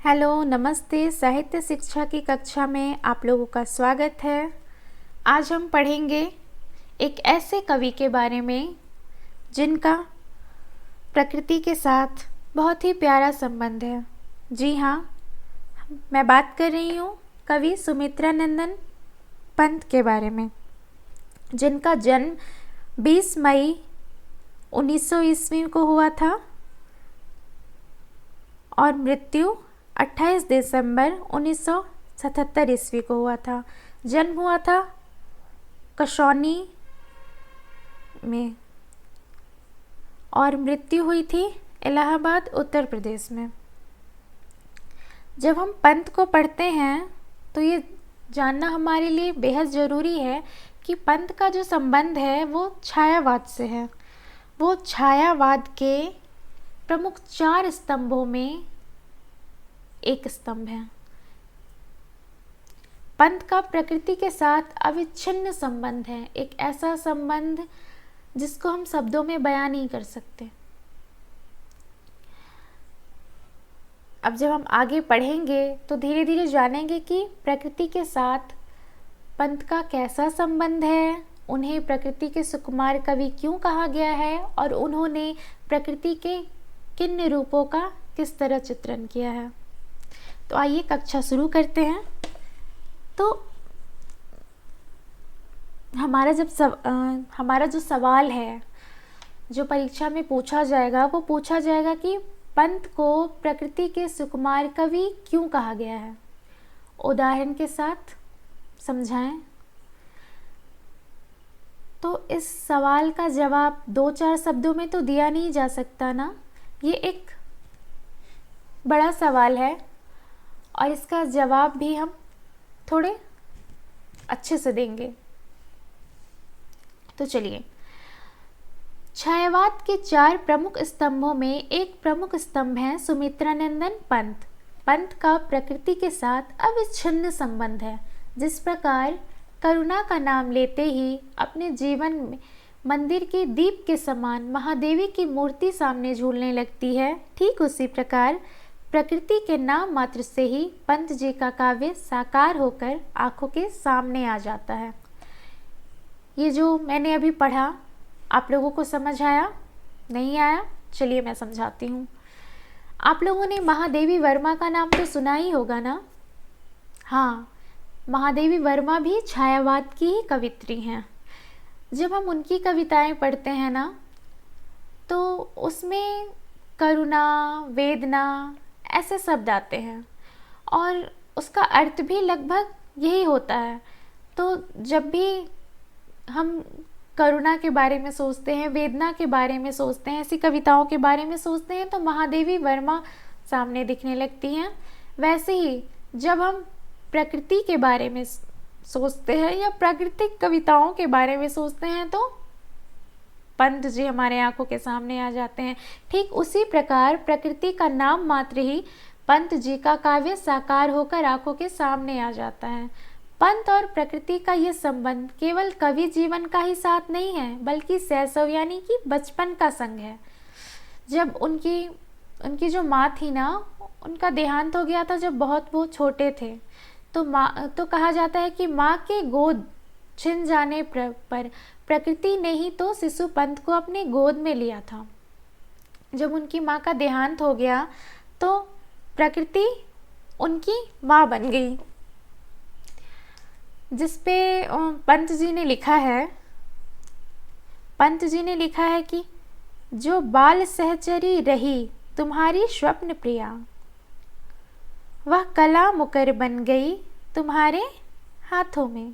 Hello, नमस्ते। साहित्य शिक्षा की कक्षा में आप लोगों का स्वागत है। आज हम पढ़ेंगे एक ऐसे कवि के बारे में जिनका प्रकृति के साथ बहुत ही प्यारा संबंध है। जी हाँ, मैं बात कर रही हूँ कवि सुमित्रानंदन पंत के बारे में, जिनका जन्म 20 मई 1900 ईस्वी को हुआ था और मृत्यु 28 दिसंबर 1977 ईस्वी को हुआ था। जन्म हुआ था कसौनी में और मृत्यु हुई थी इलाहाबाद, उत्तर प्रदेश में। जब हम पंत को पढ़ते हैं तो ये जानना हमारे लिए बेहद ज़रूरी है कि पंत का जो संबंध है वो छायावाद से है। वो छायावाद के प्रमुख 4 स्तंभों में एक स्तंभ है। पंत का प्रकृति के साथ अविच्छिन्न संबंध है, एक ऐसा संबंध जिसको हम शब्दों में बयान नहीं कर सकते। अब जब हम आगे पढ़ेंगे तो धीरे धीरे जानेंगे कि प्रकृति के साथ पंत का कैसा संबंध है, उन्हें प्रकृति के सुकुमार कवि क्यों कहा गया है और उन्होंने प्रकृति के किन रूपों का किस तरह चित्रण किया है। तो आइए कक्षा शुरू करते हैं। तो हमारा जो सवाल है, जो परीक्षा में पूछा जाएगा, वो पूछा जाएगा कि पंत को प्रकृति के सुकुमार कवि क्यों कहा गया है। उदाहरण के साथ समझाएं। तो इस सवाल का जवाब 2-4 शब्दों में तो दिया नहीं जा सकता ना। ये एक बड़ा सवाल है और इसका जवाब भी हम थोड़े अच्छे से देंगे। तो चलिए, छायावाद के 4 प्रमुख स्तंभों में एक प्रमुख स्तंभ है सुमित्रानंदन पंत। पंत का प्रकृति के साथ अविच्छिन्न संबंध है। जिस प्रकार करुणा का नाम लेते ही अपने जीवन में मंदिर के दीप के समान महादेवी की मूर्ति सामने झूलने लगती है, ठीक उसी प्रकार प्रकृति के नाम मात्र से ही पंत जी का काव्य साकार होकर आंखों के सामने आ जाता है। ये जो मैंने अभी पढ़ा, आप लोगों को समझ आया? नहीं आया? चलिए मैं समझाती हूँ। आप लोगों ने महादेवी वर्मा का नाम तो सुना ही होगा ना। हाँ, महादेवी वर्मा भी छायावाद की ही कवित्री हैं। जब हम उनकी कविताएं पढ़ते हैं ना, तो उसमें करुणा, वेदना ऐसे शब्द आते हैं और उसका अर्थ भी लगभग यही होता है। तो जब भी हम करुणा के बारे में सोचते हैं, वेदना के बारे में सोचते हैं, ऐसी कविताओं के बारे में सोचते हैं, तो महादेवी वर्मा सामने दिखने लगती हैं। वैसे ही जब हम प्रकृति के बारे में सोचते हैं या प्राकृतिक कविताओं के बारे में सोचते हैं तो पंत जी हमारे आंखों के सामने आ जाते हैं। ठीक उसी प्रकार प्रकृति का नाम मात्र ही पंत जी का काव्य साकार होकर आंखों के सामने आ जाता है। पंत और प्रकृति का ये संबंध केवल कवि जीवन का ही साथ नहीं है, बल्कि शैशव यानी कि बचपन का संग है। जब उनकी जो माँ थी ना, उनका देहांत हो गया था जब बहुत वो छोटे थे। तो कहा जाता है कि माँ के गोद छिन जाने पर प्रकृति ने ही तो शिशु पंत को अपनी गोद में लिया था। जब उनकी माँ का देहांत हो गया तो प्रकृति उनकी माँ बन गई। जिसपे पंत जी ने लिखा है कि जो बाल सहचरी रही तुम्हारी स्वप्न प्रिया, वह कला मुकर बन गई तुम्हारे हाथों में।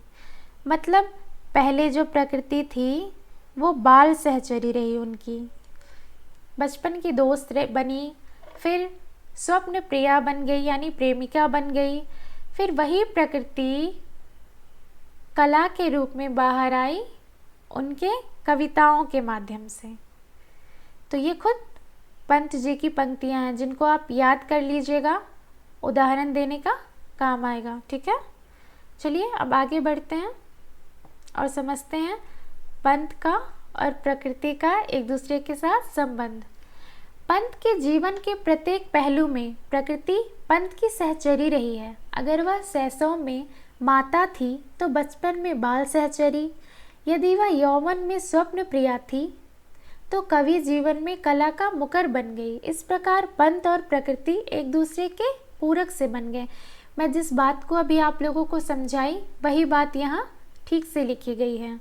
मतलब पहले जो प्रकृति थी वो बाल सहचरी रही, उनकी बचपन की दोस्त बनी, फिर स्वप्न प्रिया बन गई यानी प्रेमिका बन गई। फिर वही प्रकृति कला के रूप में बाहर आई उनके कविताओं के माध्यम से। तो ये खुद पंत जी की पंक्तियां हैं जिनको आप याद कर लीजिएगा, उदाहरण देने का काम आएगा। ठीक है, चलिए अब आगे बढ़ते हैं और समझते हैं पंत का और प्रकृति का एक दूसरे के साथ संबंध। पंत के जीवन के प्रत्येक पहलू में प्रकृति पंत की सहचरी रही है। अगर वह शैशव में माता थी तो बचपन में बाल सहचरी, यदि वह यौवन में स्वप्न प्रिया थी तो कवि जीवन में कला का मुकर बन गई। इस प्रकार पंत और प्रकृति एक दूसरे के पूरक से बन गए। मैं जिस बात को अभी आप लोगों को समझाई वही बात यहाँ ठीक से लिखी गई है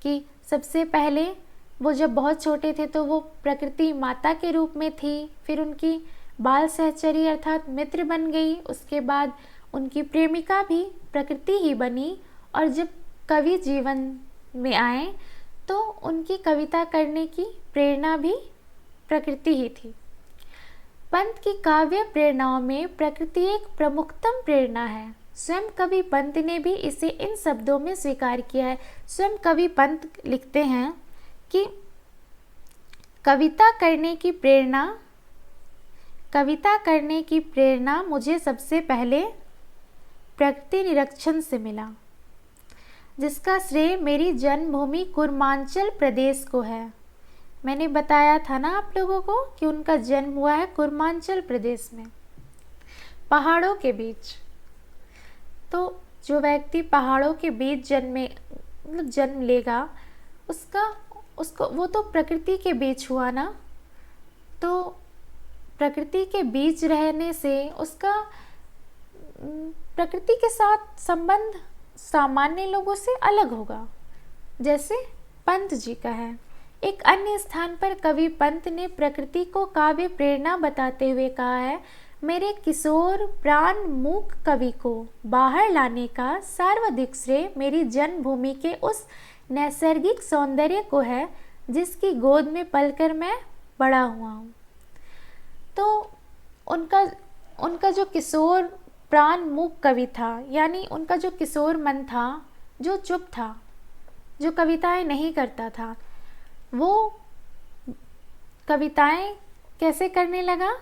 कि सबसे पहले वो जब बहुत छोटे थे तो वो प्रकृति माता के रूप में थी, फिर उनकी बाल सहचरी अर्थात मित्र बन गई, उसके बाद उनकी प्रेमिका भी प्रकृति ही बनी, और जब कवि जीवन में आए तो उनकी कविता करने की प्रेरणा भी प्रकृति ही थी। पंत की काव्य प्रेरणाओं में प्रकृति एक प्रमुखतम प्रेरणा है। स्वयं कवि पंत ने भी इसे इन शब्दों में स्वीकार किया है। स्वयं कवि पंत लिखते हैं कि कविता करने की प्रेरणा मुझे सबसे पहले प्रकृति निरीक्षण से मिला, जिसका श्रेय मेरी जन्मभूमि कुर्मांचल प्रदेश को है। मैंने बताया था ना आप लोगों को कि उनका जन्म हुआ है कुर्मांचल प्रदेश में, पहाड़ों के बीच। तो जो व्यक्ति पहाड़ों के बीच जन्म लेगा उसको वो तो प्रकृति के बीच हुआ ना, तो प्रकृति के बीच रहने से उसका प्रकृति के साथ संबंध सामान्य लोगों से अलग होगा, जैसे पंत जी का है। एक अन्य स्थान पर कवि पंत ने प्रकृति को काव्य प्रेरणा बताते हुए कहा है, मेरे किशोर प्राण मूक कवि को बाहर लाने का सर्वाधिक श्रेय मेरी जन्मभूमि के उस नैसर्गिक सौंदर्य को है जिसकी गोद में पलकर मैं बड़ा हुआ हूँ। तो उनका जो किशोर प्राण मूक कवि था, यानी उनका जो किशोर मन था, जो चुप था, जो कविताएं नहीं करता था, वो कविताएं कैसे करने लगा?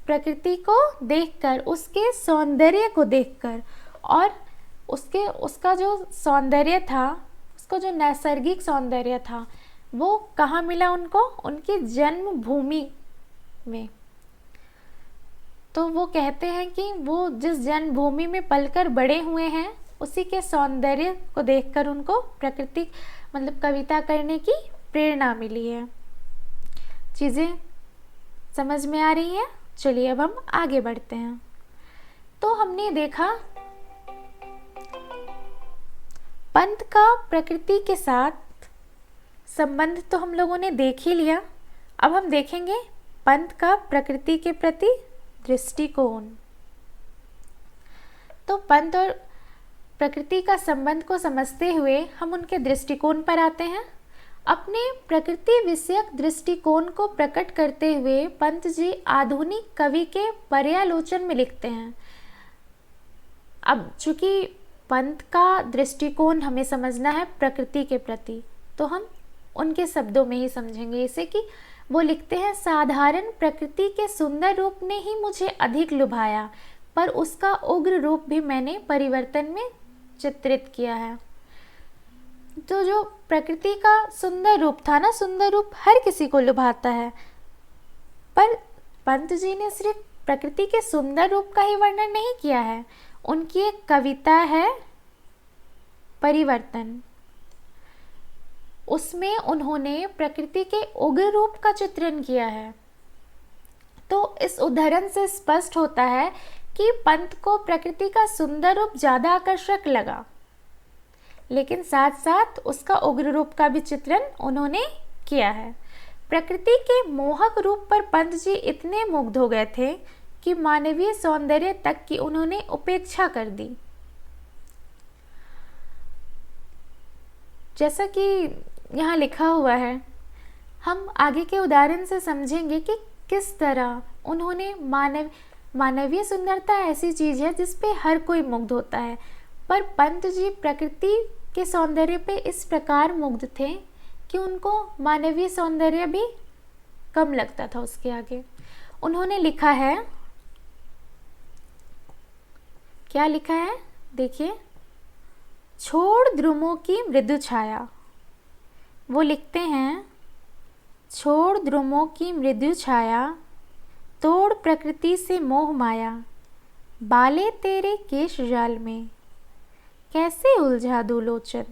प्रकृति को देखकर, उसके सौंदर्य को देखकर, और उसका जो सौंदर्य था, उसका जो नैसर्गिक सौंदर्य था, वो कहाँ मिला उनको? उनकी जन्मभूमि में। तो वो कहते हैं कि वो जिस जन्मभूमि में पलकर बड़े हुए हैं उसी के सौंदर्य को देखकर उनको प्रकृति कविता करने की प्रेरणा मिली है। चीज़ें समझ में आ रही हैं? चलिए अब हम आगे बढ़ते हैं। तो हमने देखा पंत का प्रकृति के साथ संबंध तो हम लोगों ने देख ही लिया। अब हम देखेंगे पंत का प्रकृति के प्रति दृष्टिकोण। तो पंत और प्रकृति का संबंध को समझते हुए हम उनके दृष्टिकोण पर आते हैं। अपने प्रकृति विषयक दृष्टिकोण को प्रकट करते हुए पंत जी आधुनिक कवि के पर्यालोचन में लिखते हैं। अब चूंकि पंत का दृष्टिकोण हमें समझना है प्रकृति के प्रति, तो हम उनके शब्दों में ही समझेंगे इसे कि वो लिखते हैं, साधारण प्रकृति के सुंदर रूप ने ही मुझे अधिक लुभाया, पर उसका उग्र रूप भी मैंने परिवर्तन में चित्रित किया है। तो जो प्रकृति का सुंदर रूप था ना, सुंदर रूप हर किसी को लुभाता है, पर पंत जी ने सिर्फ प्रकृति के सुंदर रूप का ही वर्णन नहीं किया है। उनकी एक कविता है परिवर्तन, उसमें उन्होंने प्रकृति के उग्र रूप का चित्रण किया है। तो इस उदाहरण से स्पष्ट होता है कि पंत को प्रकृति का सुंदर रूप ज़्यादा आकर्षक लगा, लेकिन साथ साथ उसका उग्र रूप का भी चित्रण उन्होंने किया है। प्रकृति के मोहक रूप पर पंत जी इतने मुग्ध हो गए थे कि मानवीय सौंदर्य तक की उन्होंने उपेक्षा कर दी। जैसा कि यहाँ लिखा हुआ है, हम आगे के उदाहरण से समझेंगे कि किस तरह उन्होंने मानवीय सुंदरता ऐसी चीज़ है जिस पे हर कोई मुग्ध होता है, पर पंत जी प्रकृति के सौंदर्य पे इस प्रकार मुग्ध थे कि उनको मानवीय सौंदर्य भी कम लगता था उसके आगे। उन्होंने लिखा है, क्या लिखा है देखिए, छोड़ द्रुमों की मृदु छाया। वो लिखते हैं, छोड़ द्रुमों की मृदु छाया तोड़ प्रकृति से मोह माया, बाले तेरे केश जाल में, कैसे उलझा दूं लोचन।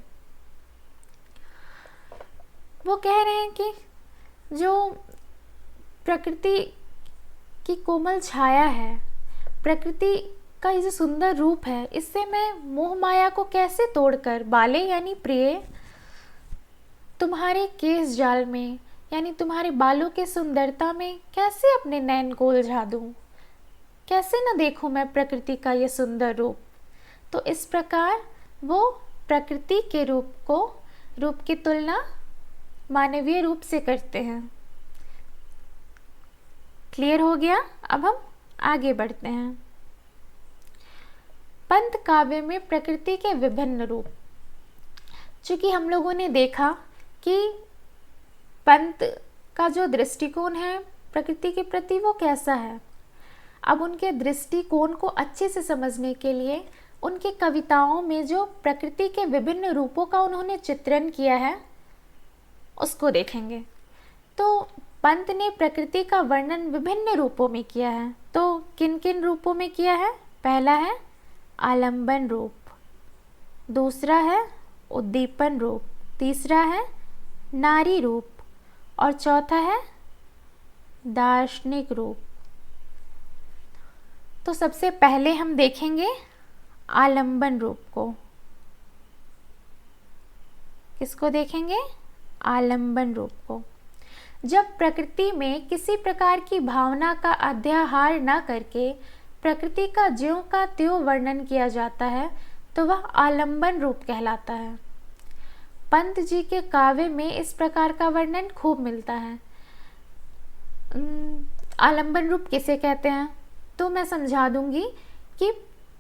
वो कह रहे हैं कि जो प्रकृति की कोमल छाया है, प्रकृति का ये जो सुंदर रूप है, इससे मैं मोह माया को कैसे तोड़कर, बाले यानी प्रिय, तुम्हारे केश जाल में यानी तुम्हारे बालों के सुंदरता में कैसे अपने नैन को उलझा दूं, कैसे न देखूं मैं प्रकृति का ये सुंदर रूप। तो इस प्रकार वो प्रकृति के रूप की तुलना मानवीय रूप से करते हैं। क्लियर हो गया? अब हम आगे बढ़ते हैं। पंत काव्य में प्रकृति के विभिन्न रूप। चूंकि हम लोगों ने देखा कि पंत का जो दृष्टिकोण है प्रकृति के प्रति वो कैसा है, अब उनके दृष्टिकोण को अच्छे से समझने के लिए उनके कविताओं में जो प्रकृति के विभिन्न रूपों का उन्होंने चित्रण किया है उसको देखेंगे। तो पंत ने प्रकृति का वर्णन विभिन्न रूपों में किया है। तो किन किन रूपों में किया है? पहला है आलंबन रूप, दूसरा है उद्दीपन रूप, तीसरा है नारी रूप और चौथा है दार्शनिक रूप। तो सबसे पहले हम देखेंगे आलंबन रूप को। किसको देखेंगे? आलंबन रूप को। जब प्रकृति में किसी प्रकार की भावना का अध्याहार न करके प्रकृति का ज्यों का त्यों वर्णन किया जाता है तो वह आलंबन रूप कहलाता है। पंत जी के काव्य में इस प्रकार का वर्णन खूब मिलता है। आलंबन रूप किसे कहते हैं तो मैं समझा दूंगी कि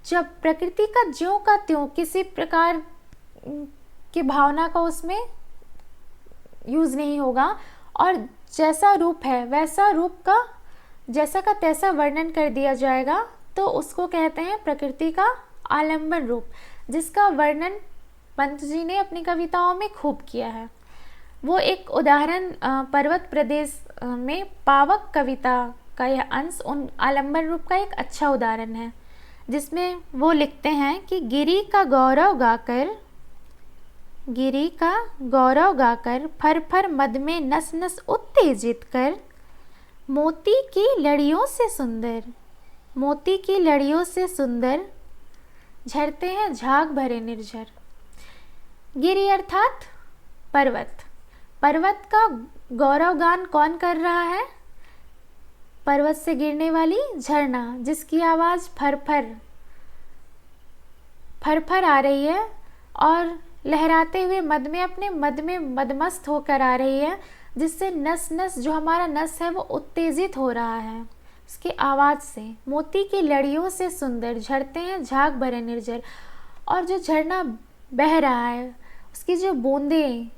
जब प्रकृति का ज्यों का त्यों किसी प्रकार की भावना का उसमें यूज़ नहीं होगा और जैसा रूप है वैसा रूप का जैसा का तैसा वर्णन कर दिया जाएगा तो उसको कहते हैं प्रकृति का आलंबन रूप, जिसका वर्णन पंत जी ने अपनी कविताओं में खूब किया है। वो एक उदाहरण पर्वत प्रदेश में पावक कविता का यह अंश उन आलंबन रूप का एक अच्छा उदाहरण है, जिसमें वो लिखते हैं कि गिरी का गौरव गाकर फर फर मद में नस नस उत्तेजित कर, मोती की लड़ियों से सुंदर झरते हैं झाग भरे निर्झर। गिरी अर्थात पर्वत का गौरव गान कौन कर रहा है? पर्वत से गिरने वाली झरना, जिसकी आवाज़ फर फर आ रही है और लहराते हुए अपने मद में मदमस्त होकर आ रही है, जिससे नस नस जो हमारा नस है वो उत्तेजित हो रहा है उसकी आवाज़ से। मोती की लड़ियों से सुंदर झरते हैं झाग भरे निर्झर। और जो झरना बह रहा है उसकी जो बूंदें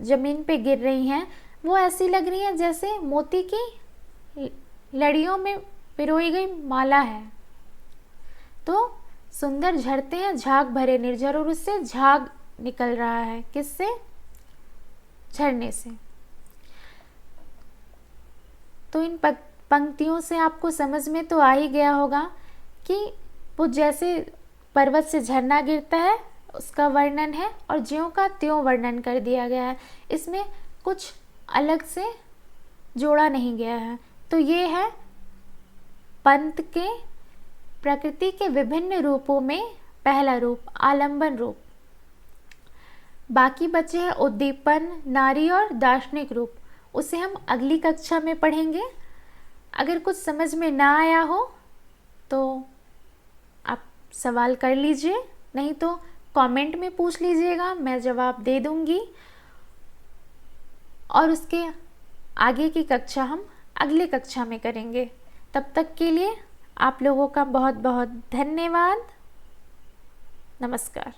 ज़मीन पे गिर रही हैं वो ऐसी लग रही हैं जैसे मोती की लड़ियों में पिरोई गई माला है। तो सुंदर झरते हैं झाग भरे निर्झर, और उससे झाग निकल रहा है। किससे? झरने से। तो इन पंक्तियों से आपको समझ में तो आ ही गया होगा कि वो जैसे पर्वत से झरना गिरता है उसका वर्णन है और ज्यों का त्यों वर्णन कर दिया गया है, इसमें कुछ अलग से जोड़ा नहीं गया है। तो ये है पंत के प्रकृति के विभिन्न रूपों में पहला रूप आलंबन रूप। बाकी बचे हैं उद्दीपन, नारी और दार्शनिक रूप, उसे हम अगली कक्षा में पढ़ेंगे। अगर कुछ समझ में ना आया हो तो आप सवाल कर लीजिए, नहीं तो कमेंट में पूछ लीजिएगा, मैं जवाब दे दूंगी। और उसके आगे की कक्षा हम अगले कक्षा में करेंगे। तब तक के लिए आप लोगों का बहुत बहुत धन्यवाद। नमस्कार।